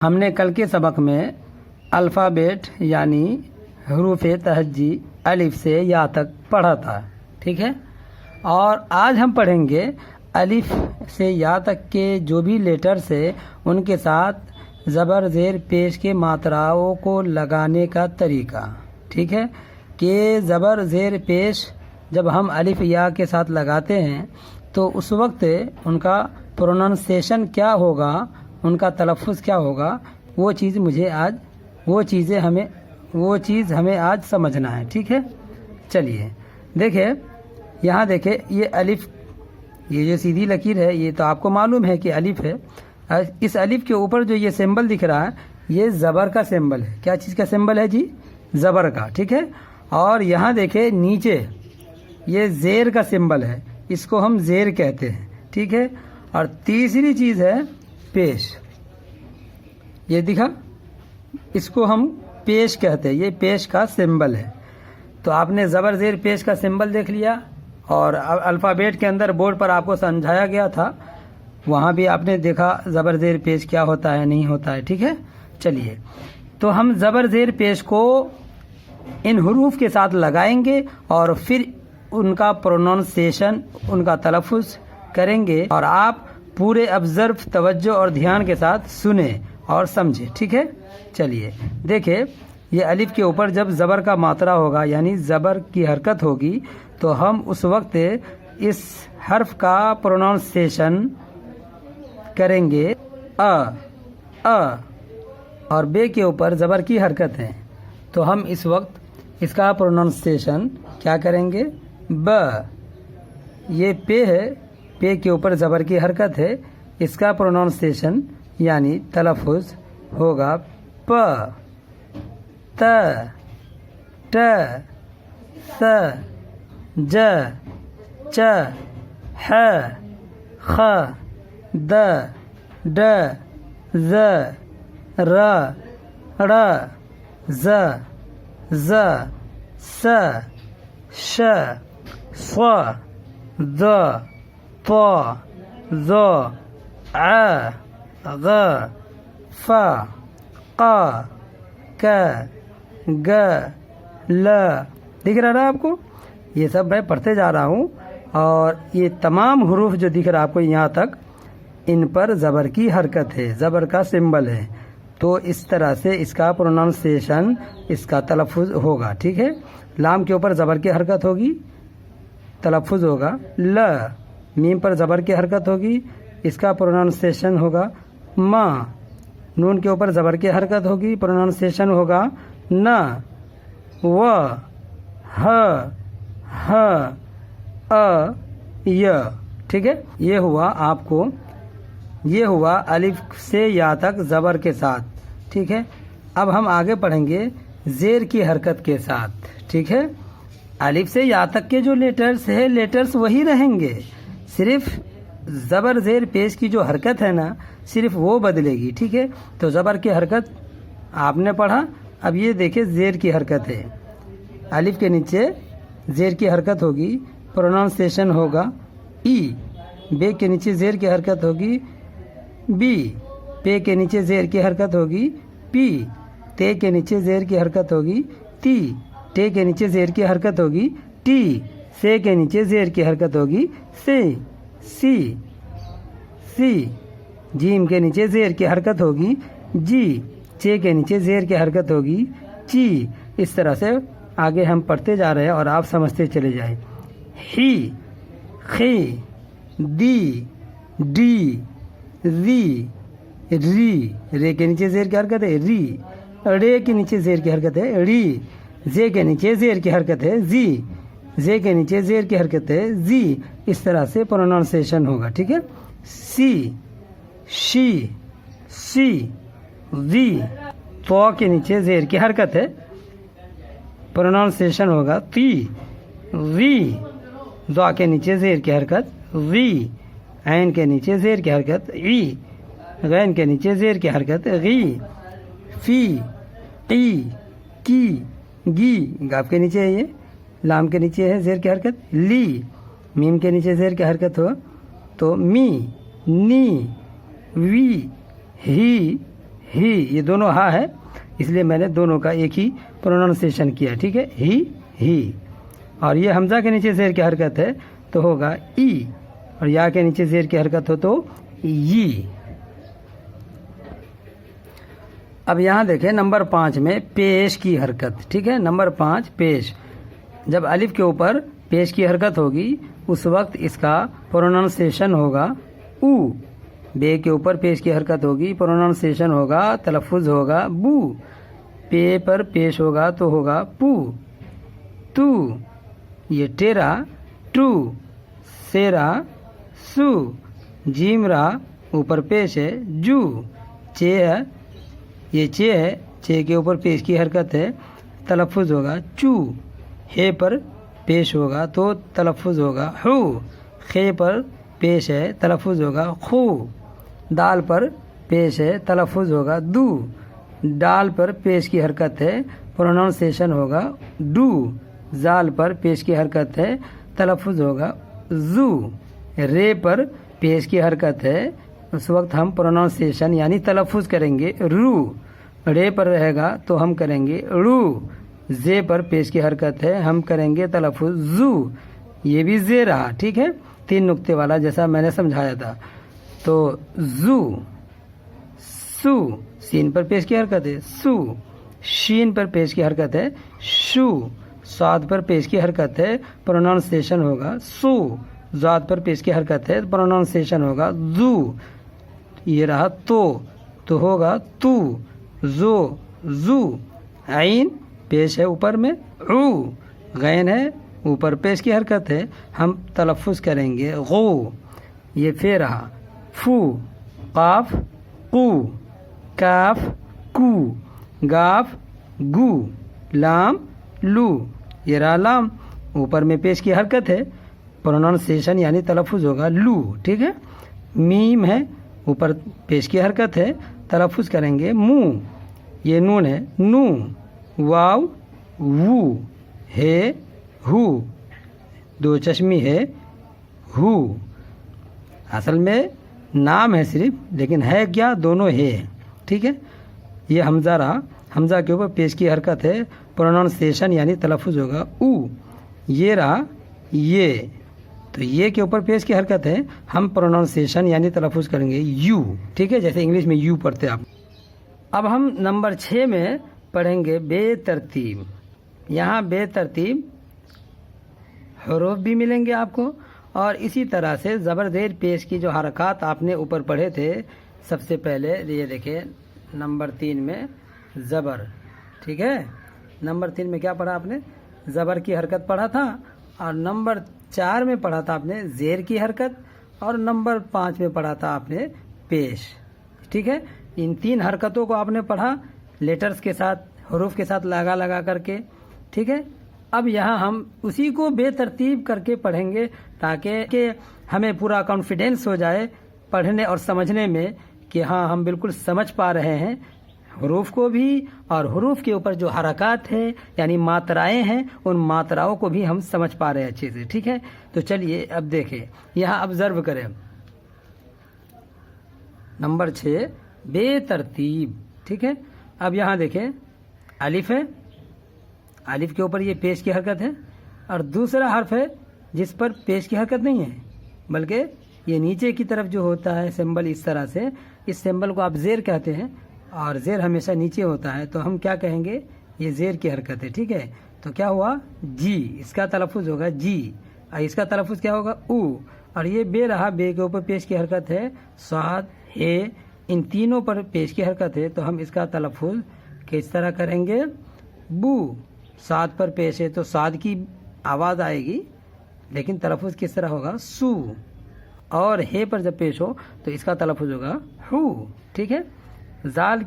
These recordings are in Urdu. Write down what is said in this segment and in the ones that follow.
ہم نے کل کے سبق میں الفابیٹ یعنی حروف تہجی الف سے یا تک پڑھا تھا، ٹھیک ہے۔ اور آج ہم پڑھیں گے الف سے یا تک کے جو بھی لیٹرز ہیں ان کے ساتھ زبر زیر پیش کے ماتراؤں کو لگانے کا طریقہ، ٹھیک ہے۔ کہ زبر زیر پیش جب ہم الف یا کے ساتھ لگاتے ہیں تو اس وقت ان کا پروننسیشن کیا ہوگا، ان کا تلفظ کیا ہوگا، وہ چیز ہمیں آج سمجھنا ہے، ٹھیک ہے۔ چلیے دیکھیں، یہاں دیکھیں یہ الف، یہ جو سیدھی لکیر ہے یہ تو آپ کو معلوم ہے کہ الف ہے۔ اس الف کے اوپر جو یہ سمبل دکھ رہا ہے یہ زبر کا سمبل ہے۔ کیا چیز کا سمبل ہے جی؟ زبر کا، ٹھیک ہے۔ اور یہاں دیکھیں نیچے یہ زیر کا سمبل ہے، اس کو ہم زیر کہتے ہیں، ٹھیک ہے۔ اور تیسری چیز ہے پیش، یہ دکھا، اس کو ہم پیش کہتے ہیں، یہ پیش کا سمبل ہے۔ تو آپ نے زبر زیر پیش کا سمبل دیکھ لیا، اور الفابیٹ کے اندر بورڈ پر آپ کو سمجھایا گیا تھا، وہاں بھی آپ نے دیکھا زبر زیر پیش کیا ہوتا ہے نہیں ہوتا ہے، ٹھیک ہے۔ چلیے تو ہم زبر زیر پیش کو ان حروف کے ساتھ لگائیں گے اور پھر ان کا پروننسیشن، ان کا تلفظ کریں گے، اور آپ پورے ابزرو، توجہ اور دھیان کے ساتھ سنیں اور سمجھیں، ٹھیک ہے۔ چلیے دیکھیں، یہ الف کے اوپر جب زبر کا ماترا ہوگا یعنی زبر کی حرکت ہوگی تو ہم اس وقت اس حرف کا پروننسیشن کریں گے ا، اور بے کے اوپر زبر کی حرکت ہے تو ہم اس وقت اس کا پروننسیشن کیا کریں گے؟ ب۔ یہ پے ہے، پے کے اوپر زبر کی حرکت ہے، اس کا پروننسیشن یعنی تلفظ ہوگا پ، ت، ٹ، ث، ج، چ، ح، خ، د، ڈ، ذ، ر، ڑ، ز، ز، س، ش، ص، ض، ط، ظ، ع، غ، ف، ق، ک، گ، ل۔ دکھ رہا نا آپ کو؟ یہ سب میں پڑھتے جا رہا ہوں، اور یہ تمام حروف جو دکھ رہا آپ کو یہاں تک، ان پر زبر کی حرکت ہے، زبر کا سمبل ہے، تو اس طرح سے اس کا پروننسیشن، اس کا تلفظ ہوگا، ٹھیک ہے۔ لام کے اوپر زبر کی حرکت ہوگی، تلفظ ہوگا ل۔ میم پر زبر کی حرکت ہوگی، اس کا پروننسیشن ہوگا م۔ نون کے اوپر زبر کی حرکت ہوگی، پروننسیشن ہوگا ن۔ و، ہ، ہ، ا، ی، ٹھیک ہے۔ یہ ہوا آپ کو، یہ ہوا الف سے یا تک زبر کے ساتھ، ٹھیک ہے۔ اب ہم آگے پڑھیں گے زیر کی حرکت کے ساتھ، ٹھیک ہے۔ الف سے یا تک کے جو لیٹرز ہیں، لیٹرز وہی رہیں گے، صرف زبر زیر پیش کی جو حرکت ہے نا، صرف وہ بدلے گی، ٹھیک ہے۔ تو زبر کی حرکت آپ نے پڑھا، اب یہ دیکھیں زیر کی حرکت ہے، الف کے نیچے زیر کی حرکت ہوگی، پروننسیشن ہوگا ای۔ بے کے نیچے زیر کی حرکت ہوگی بی۔ پے کے نیچے زیر کی حرکت ہوگی پی۔ تے کے نیچے زیر کی حرکت ہوگی تی۔ ٹے کے نیچے زیر کی حرکت ہوگی ٹی۔ سے کے نیچے زیر کی حرکت ہوگی سی۔ سی، سی۔ جیم کے نیچے زیر کی حرکت ہوگی جی۔ چے کے نیچے زیر کی حرکت ہوگی چی۔ اس طرح سے آگے ہم پڑھتے جا رہے ہیں اور آپ سمجھتے چلے جائیں۔ ہی، خی، دی، ڈی، ری، ری۔ رے کے نیچے زیر کی حرکت ہے ری۔ ڑے کے نیچے زیر کی حرکت ہے ری۔ زے کے نیچے زیر کی حرکت ہے زی۔ زے کے نیچے زیر کی حرکت ہے زی۔ اس طرح سے پروننسیشن ہوگا، ٹھیک ہے۔ سی، شی، سی، وی۔ تو کے نیچے زیر کی حرکت ہے، پروننسیشن ہوگا تی، وی۔ ضا کے نیچے زیر کی حرکت وی۔ عین کے نیچے زیر کی حرکت ای۔ غین کے نیچے زیر کی حرکت غی۔ فی، قی، کی، گی۔ گاف کے نیچے ہے یہ، لام کے نیچے ہے زیر کی حرکت لی۔ میم کے نیچے زیر کی حرکت ہو تو می، نی، وی، ہی، ہی، یہ دونوں ہا ہے اس لیے میں نے دونوں کا ایک ہی پروننسیشن کیا، ٹھیک ہے، ہی۔ اور یہ حمزہ کے نیچے زیر کی حرکت ہے تو ہوگا ای، اور یا کے نیچے زیر کی حرکت ہو تو ی۔ اب یہاں دیکھیں نمبر 5 میں پیش کی حرکت، ٹھیک ہے، نمبر 5 پیش۔ جب الف کے اوپر پیش کی حرکت ہوگی اس وقت اس کا پروننسیشن ہوگا او، بے کے اوپر پیش کی حرکت ہوگی، پروننسیشن ہوگا، تلفظ ہوگا بو، پے پر پیش ہوگا تو ہوگا پو، تو، یہ ٹیرا ٹو، سیرا سو، جیم را اوپر پیش ہے جو، چے ہے، یہ چے ہے، چے کے اوپر پیش کی حرکت ہے، تلفظ ہوگا چو، ہے پر پیش ہوگا تو تلفظ ہوگا ہو، خے پر پیش ہے، تلفظ ہوگا خو، دال پر پیش ہے، تلفظ ہوگا دو، ڈال پر پیش کی حرکت ہے، پروننسیشن ہوگا ڈو، زال پر پیش کی حرکت ہے، تلفظ ہوگا زو، رے پر پیش کی حرکت ہے، اس وقت ہم پروننسیشن یعنی تلفظ کریں گے رو، رے پر رہے گا تو ہم کریں گے رو، زے پر پیش کی حرکت ہے ہم کریں گے تلفظ زو، یہ بھی زے رہا، ٹھیک ہے، 3 نقطے والا جیسا میں نے سمجھایا تھا۔ تو زو، سو، سین پر پیش کی حرکت ہے سو، شین پر پیش کی حرکت ہے شو، صاد پر پیش کی حرکت ہے، پروننسیشن ہوگا سو، زاد پر پیش کی حرکت ہے، پروننسیشن ہوگا زو، یہ رہا تو ہوگا تو، زو، زو، عین پیش ہے اوپر میں عو، غین ہے اوپر پیش کی حرکت ہے، ہم تلفظ کریں گے غو، یہ فے رہا فو، قاف قو، کاف کو، گاف گو، لام لو، یہ رہا لام، اوپر میں پیش کی حرکت ہے، پروننسیشن یعنی تلفظ ہوگا لو، ٹھیک ہے، میم ہے اوپر پیش کی حرکت ہے، تلفظ کریں گے منہ، یہ نون ہے نو، واو وو، ہے ہو، 2 چشمی ہے ہو، اصل میں نام ہے صرف لیکن ہے کیا، دونوں ہے، ٹھیک ہے، یہ حمزہ رہا، حمزہ کے اوپر پیش کی حرکت ہے، پروننسیشن یعنی تلفظ ہوگا او، یہ رہا یہ، تو یہ کے اوپر پیش کی حرکت ہے، ہم پروننسیشن یعنی تلفظ کریں گے یو، ٹھیک ہے، جیسے انگلش میں یو پڑھتے آپ۔ اب ہم نمبر 6 میں پڑھیں گے بے ترتیب۔ یہاں بے ترتیب حروف بھی ملیں گے آپ کو، اور اسی طرح سے زبر زیر پیش کی جو حرکات آپ نے اوپر پڑھے تھے، سب سے پہلے یہ دیکھیں نمبر 3 میں زبر، ٹھیک ہے، نمبر 3 میں کیا پڑھا آپ نے، زبر کی حرکت پڑھا تھا، اور نمبر 4 میں پڑھا تھا آپ نے زیر کی حرکت، اور نمبر 5 میں پڑھا تھا آپ نے پیش، ٹھیک ہے، ان 3 حرکتوں کو آپ نے پڑھا لیٹرز کے ساتھ، حروف کے ساتھ لگا کر کے، ٹھیک ہے۔ اب یہاں ہم اسی کو بے ترتیب کر کے پڑھیں گے تاکہ کہ ہمیں پورا کانفیڈینس ہو جائے پڑھنے اور سمجھنے میں کہ ہاں ہم بالکل سمجھ پا رہے ہیں حروف کو بھی، اور حروف کے اوپر جو حرکات ہیں یعنی ماترائیں ہیں ان ماتراؤں کو بھی ہم سمجھ پا رہے ہیں اچھے سے، ٹھیک ہے۔ تو چلیے اب دیکھیں، یہاں آبزرو کریں، نمبر 6 بے ترتیب، ٹھیک ہے۔ اب یہاں دیکھیں الف ہے، الف کے اوپر یہ پیش کی حرکت ہے، اور دوسرا حرف ہے جس پر پیش کی حرکت نہیں ہے بلکہ یہ نیچے کی طرف جو ہوتا ہے سمبل، اس طرح سے، اس سمبل کو آپ زیر کہتے ہیں، اور زیر ہمیشہ نیچے ہوتا ہے تو ہم کیا کہیں گے، یہ زیر کی حرکت ہے، ٹھیک ہے۔ تو کیا ہوا جی، اس کا تلفظ ہوگا جی، اور اس کا تلفظ کیا ہوگا او، اور یہ بے رہا، بے کے اوپر پیش کی حرکت ہے، صاد ہے، ان تینوں پر پیش کی حرکت ہے تو ہم اس کا تلفظ کس طرح کریں گے، بو، صاد پر پیش ہے تو صاد کی آواز آئے گی لیکن تلفظ کس طرح ہوگا، سو، اور ہے پر جب پیش ہو تو اس کا تلفظ ہوگا ہو، ٹھیک ہے۔ زال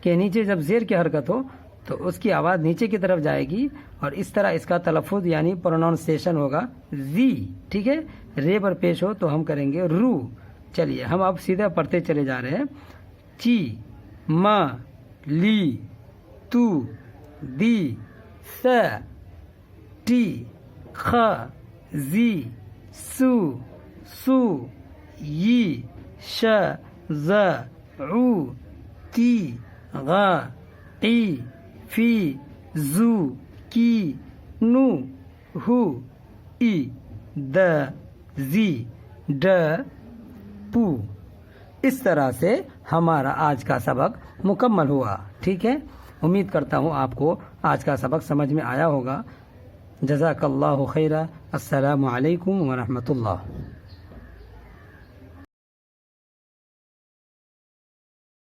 کے نیچے جب زیر کی حرکت ہو تو اس کی آواز نیچے کی طرف جائے گی، اور اس طرح اس کا تلفظ یعنی پروننسیشن ہوگا زی، ٹھیک ہے۔ رے پر پیش ہو تو ہم کریں گے رو۔ چلیے ہم اب سیدھا پڑھتے چلے جا رہے ہیں، چی، ما، لی، تو، دی، س، ٹی، خ، زی، سو، سو، یی، ش، ز، عو، تی غا قی فی زو کی نو ہو ای د زی ڈ پو۔ اس طرح سے ہمارا آج کا سبق مکمل ہوا، ٹھیک ہے۔ امید کرتا ہوں آپ کو آج کا سبق سمجھ میں آیا ہوگا۔ جزاک اللہ خیرہ۔ السلام علیکم ورحمۃ اللہ۔